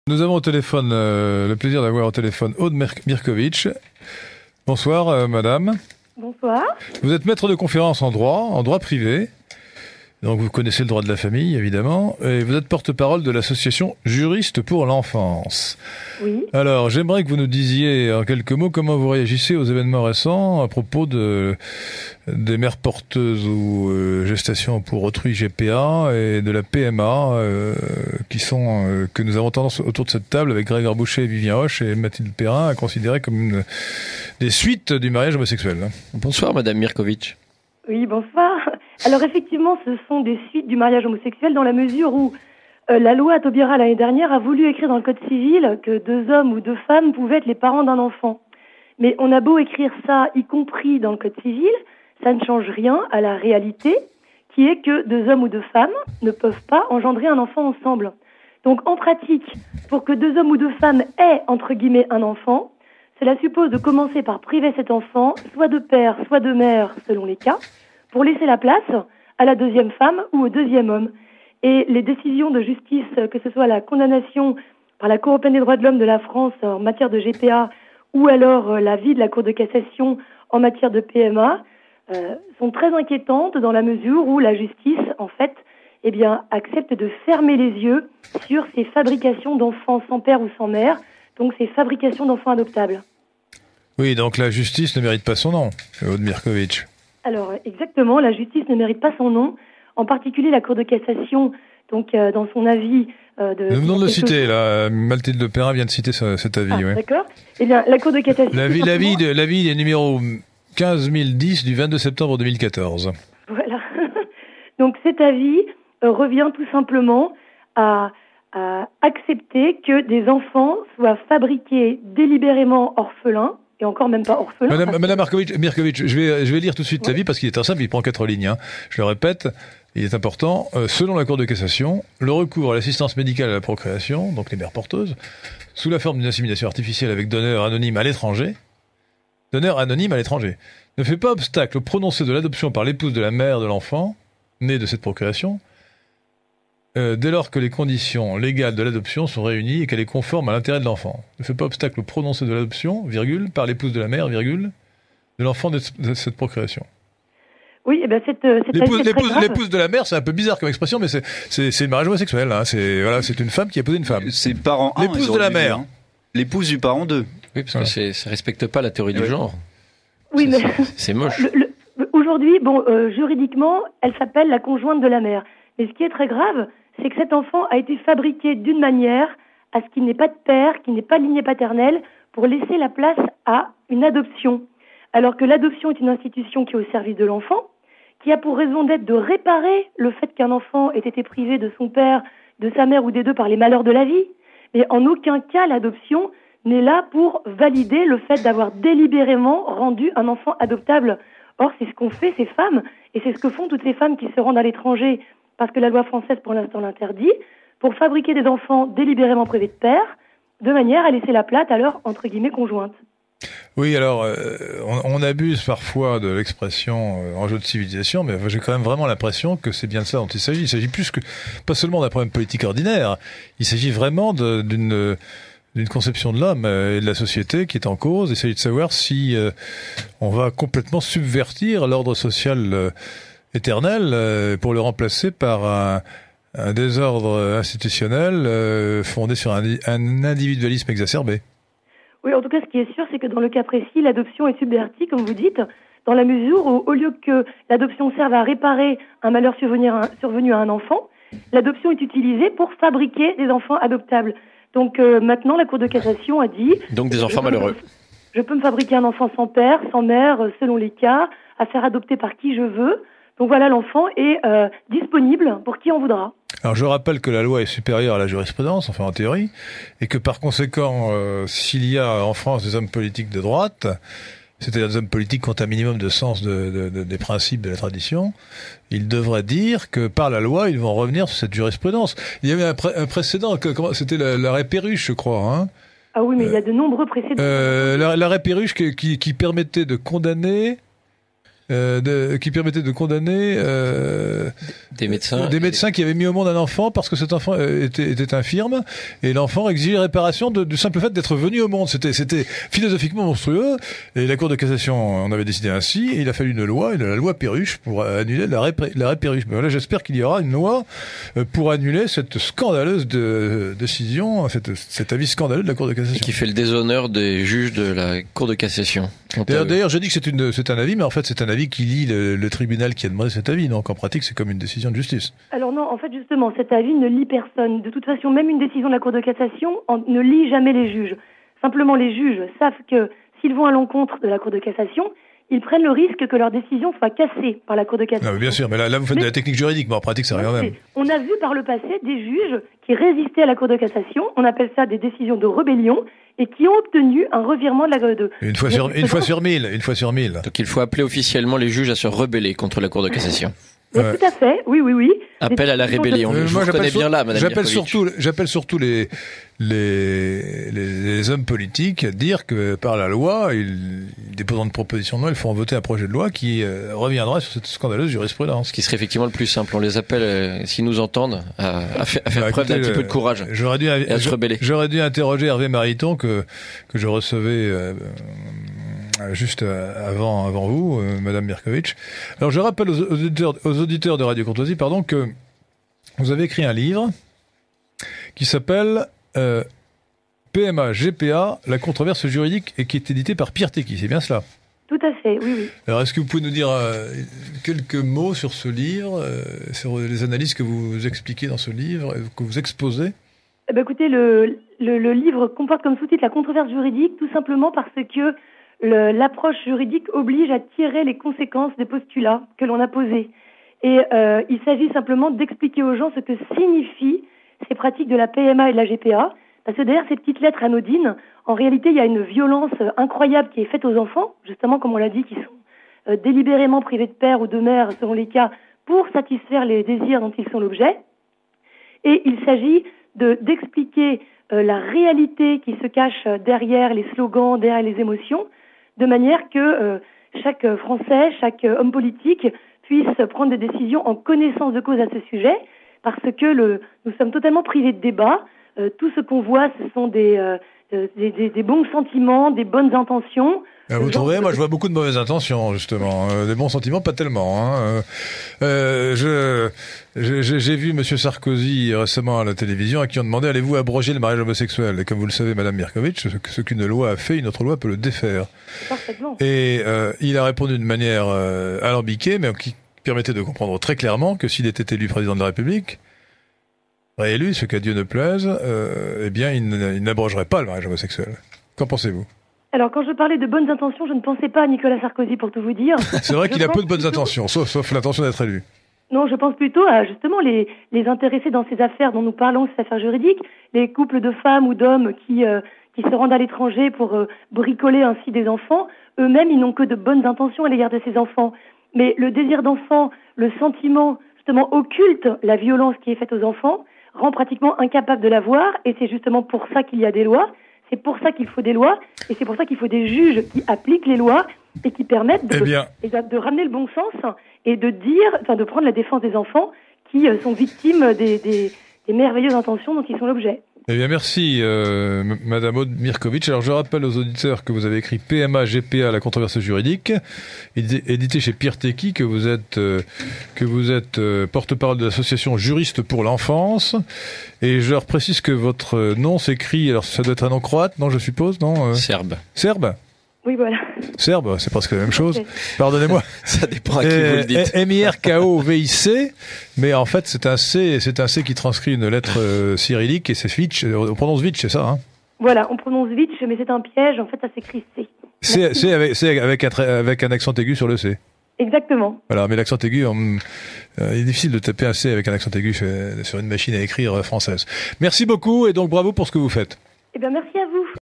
Nous avons au téléphone le plaisir d'avoir au téléphone Aude Mirkovitch. Bonsoir madame. Bonsoir. Vous êtes maître de conférence en droit privé. Donc vous connaissez le droit de la famille évidemment et vous êtes porte-parole de l'association Juristes pour l'enfance. Oui. Alors j'aimerais que vous nous disiez en quelques mots comment vous réagissez aux événements récents à propos des mères porteuses ou gestations pour autrui GPA et de la PMA que nous avons tendance autour de cette table avec Grégoire Boucher, Vivien Hoche et Mathilde Perrin à considérer comme des suites du mariage homosexuel. Bonsoir madame Mirkovitch. Oui, bonsoir. Alors effectivement, ce sont des suites du mariage homosexuel dans la mesure où la loi Taubira l'année dernière a voulu écrire dans le Code civil que 2 hommes ou 2 femmes pouvaient être les parents d'un enfant. Mais on a beau écrire ça, y compris dans le Code civil, ça ne change rien à la réalité, qui est que 2 hommes ou 2 femmes ne peuvent pas engendrer un enfant ensemble. Donc en pratique, pour que 2 hommes ou 2 femmes aient, entre guillemets, un enfant, cela suppose de commencer par priver cet enfant, soit de père, soit de mère, selon les cas, pour laisser la place à la 2e femme ou au 2e homme. Et les décisions de justice, que ce soit la condamnation par la Cour européenne des droits de l'homme de la France en matière de GPA ou alors l'avis de la Cour de cassation en matière de PMA, sont très inquiétantes dans la mesure où la justice, en fait, accepte de fermer les yeux sur ces fabrications d'enfants sans père ou sans mère, donc ces fabrications d'enfants adoptables. Oui, donc la justice ne mérite pas son nom, Aude Mirkovitch. Alors, exactement, la justice ne mérite pas son nom. En particulier, la Cour de cassation, donc dans son avis... Nous venons de le citer, là. Mathilde Perrin vient de citer cet avis. Ah, ouais. D'accord. Eh bien, la Cour de cassation... L'avis est numéro 15010 du 22 septembre 2014. Voilà. Donc cet avis revient tout simplement à accepter que des enfants soient fabriqués délibérément orphelins, et encore même pas orphelins. Madame Mirkovitch, je vais lire tout de suite l'avis parce qu'il est très simple, il prend 4 lignes. Hein. Je le répète, il est important. Selon la Cour de cassation, le recours à l'assistance médicale à la procréation, donc les mères porteuses, sous la forme d'une insémination artificielle avec donneur anonyme à l'étranger, ne fait pas obstacle au prononcé de l'adoption par l'épouse de la mère de l'enfant, né de cette procréation, dès lors que les conditions légales de l'adoption sont réunies et qu'elle est conforme à l'intérêt de l'enfant. Ne fait pas obstacle au prononcé de l'adoption, par l'épouse de la mère, de l'enfant de cette procréation. Oui, et bien l'épouse de la mère, c'est un peu bizarre comme expression, mais c'est le mariage homosexuel. Hein. C'est une femme qui a épousé une femme. C'est parent 1. L'épouse de la mère. Hein. L'épouse du parent 2. Oui, parce que ça respecte pas la théorie du genre. Oui, mais c'est moche. Aujourd'hui, juridiquement, elle s'appelle la conjointe de la mère. Mais ce qui est très grave, c'est que cet enfant a été fabriqué d'une manière à ce qu'il n'ait pas de père, qu'il n'ait pas de lignée paternelle, pour laisser la place à une adoption. Alors que l'adoption est une institution qui est au service de l'enfant, qui a pour raison d'être de réparer le fait qu'un enfant ait été privé de son père, de sa mère ou des deux par les malheurs de la vie. Mais en aucun cas, l'adoption n'est là pour valider le fait d'avoir délibérément rendu un enfant adoptable. Or, c'est ce qu'ont fait ces femmes, et c'est ce que font toutes ces femmes qui se rendent à l'étranger, parce que la loi française, pour l'instant, l'interdit, pour fabriquer des enfants délibérément privés de père, de manière à laisser la place à leur, entre guillemets, conjointe. Oui, alors, on abuse parfois de l'expression enjeu de civilisation, mais j'ai quand même vraiment l'impression que c'est bien de ça dont il s'agit. Il s'agit pas seulement d'un problème politique ordinaire, il s'agit vraiment d'une conception de l'homme et de la société qui est en cause. Il s'agit de savoir si on va complètement subvertir l'ordre social éternel pour le remplacer par un désordre institutionnel fondé sur un individualisme exacerbé. Oui, en tout cas, ce qui est sûr, c'est que dans le cas précis, l'adoption est subvertie, comme vous dites, dans la mesure où, au lieu que l'adoption serve à réparer un malheur survenu à un enfant, l'adoption est utilisée pour fabriquer des enfants adoptables. Donc maintenant, la Cour de cassation a dit... Donc des enfants malheureux. Je peux me fabriquer un enfant sans père, sans mère, selon les cas, à faire adopter par qui je veux. Donc voilà, l'enfant est disponible pour qui en voudra. Alors je rappelle que la loi est supérieure à la jurisprudence, enfin en théorie, et que par conséquent, s'il y a en France des hommes politiques de droite, c'est-à-dire des hommes politiques qui ont un minimum de sens des principes de la tradition, ils devraient dire que par la loi, ils vont revenir sur cette jurisprudence. Il y avait un précédent, c'était l'arrêt Perruche, je crois. Hein. Ah oui, mais il y a de nombreux précédents. L'arrêt Perruche qui permettait de condamner qui permettait de condamner des médecins qui avaient mis au monde un enfant parce que cet enfant était infirme, et l'enfant exigeait réparation du simple fait d'être venu au monde. C'était philosophiquement monstrueux, et la Cour de cassation en avait décidé ainsi, et il a fallu une loi, la loi Perruche, pour annuler l'arrêt Perruche. Mais là, j'espère qu'il y aura une loi pour annuler cette scandaleuse décision, cet avis scandaleux de la Cour de cassation. Qui fait le déshonneur des juges de la Cour de cassation. D'ailleurs, je dis que c'est un avis, mais en fait, c'est un avis qui lie le tribunal qui a demandé cet avis. Donc, en pratique, c'est comme une décision de justice. Alors non, en fait, justement, cet avis ne lie personne. De toute façon, même une décision de la Cour de cassation ne lie jamais les juges. Simplement, les juges savent que s'ils vont à l'encontre de la Cour de cassation, ils prennent le risque que leur décision soit cassée par la Cour de cassation. Non, bien sûr, mais là vous faites de la technique juridique, mais en pratique, ça revient même. On a vu par le passé des juges qui résistaient à la Cour de cassation, on appelle ça des décisions de rébellion, et qui ont obtenu un revirement de la de... Une fois sur mille. Donc il faut appeler officiellement les juges à se rebeller contre la Cour de cassation. Oui, tout à fait, oui. Appel à la rébellion. Je vous reconnais bien là, Madame Mirković. J'appelle surtout les hommes politiques à dire que par la loi, ils déposant une proposition de loi, ils feront voter un projet de loi qui reviendra sur cette scandaleuse jurisprudence. Ce qui serait effectivement le plus simple. On les appelle, s'ils nous entendent, à faire preuve d'un petit peu de courage et à se rebeller. J'aurais dû interroger Hervé Mariton que je recevais juste avant vous, Madame Mirković. Alors je rappelle aux auditeurs de Radio Courtoisie, que vous avez écrit un livre qui s'appelle PMA GPA, la controverse juridique, et qui est édité par Pierre Tecky. C'est bien cela? Tout à fait, oui. Alors est-ce que vous pouvez nous dire quelques mots sur ce livre, sur les analyses que vous expliquez dans ce livre, que vous exposez? Écoutez, le livre comporte comme sous-titre la controverse juridique, tout simplement parce que l'approche juridique oblige à tirer les conséquences des postulats que l'on a posés. Et il s'agit simplement d'expliquer aux gens ce que signifient ces pratiques de la PMA et de la GPA, parce que derrière ces petites lettres anodines, en réalité, il y a une violence incroyable qui est faite aux enfants, justement, comme on l'a dit, qui sont délibérément privés de père ou de mère, selon les cas, pour satisfaire les désirs dont ils sont l'objet. Et il s'agit d'expliquer la réalité qui se cache derrière les slogans, derrière les émotions, de manière que chaque Français, chaque homme politique puisse prendre des décisions en connaissance de cause à ce sujet, parce que nous sommes totalement privés de débat. Tout ce qu'on voit, ce sont des bons sentiments, des bonnes intentions. Vous trouvez? Moi, je vois beaucoup de mauvaises intentions, justement. Des bons sentiments, pas tellement. J'ai vu Monsieur Sarkozy récemment à la télévision, à qui on demandait: allez-vous abroger le mariage homosexuel? Et comme vous le savez, Madame Mirković, ce qu'une loi a fait, une autre loi peut le défaire. Parfaitement. Et il a répondu d'une manière alambiquée, mais qui permettait de comprendre très clairement que s'il était élu président de la République, réélu, ce qu'à Dieu ne plaise, il n'abrogerait pas le mariage homosexuel. Qu'en pensez-vous? Alors, quand je parlais de bonnes intentions, je ne pensais pas à Nicolas Sarkozy, pour tout vous dire. C'est vrai qu'il a peu de bonnes intentions, sauf l'intention d'être élu. Non, je pense plutôt à, justement, les intéressés dans ces affaires dont nous parlons, ces affaires juridiques, les couples de femmes ou d'hommes qui se rendent à l'étranger pour bricoler ainsi des enfants. Eux-mêmes, ils n'ont que de bonnes intentions à l'égard de ces enfants. Mais le désir d'enfant, le sentiment, justement, occulte la violence qui est faite aux enfants, rend pratiquement incapable de la voir, et c'est justement pour ça qu'il y a des lois. C'est pour ça qu'il faut des lois, et c'est pour ça qu'il faut des juges qui appliquent les lois et qui permettent de ramener le bon sens et de prendre la défense des enfants qui sont victimes des merveilleuses intentions dont ils sont l'objet. Eh bien, merci, Madame Aude Mirković. Alors, je rappelle aux auditeurs que vous avez écrit PMA GPA, la controverse juridique, édité chez Pierre Tecky, que vous êtes porte-parole de l'association Juristes pour l'enfance. Et je leur précise que votre nom s'écrit, alors ça doit être un nom croate, non, je suppose, non? Serbe. Serbe? Oui, voilà. Serbe, c'est presque la même chose. Pardonnez-moi. Ça dépend à qui vous le dites. MIRKOVIC, mais en fait, c'est un C qui transcrit une lettre cyrillique, et c'est Vitch, on prononce Vitch, c'est ça, hein? Voilà, on prononce Vitch, mais c'est un piège, en fait, ça s'écrit C. C'est avec un accent aigu sur le C. Exactement. Voilà, mais l'accent aigu, il est difficile de taper un C avec un accent aigu sur une machine à écrire française. Merci beaucoup, et donc bravo pour ce que vous faites. Eh bien, merci à vous.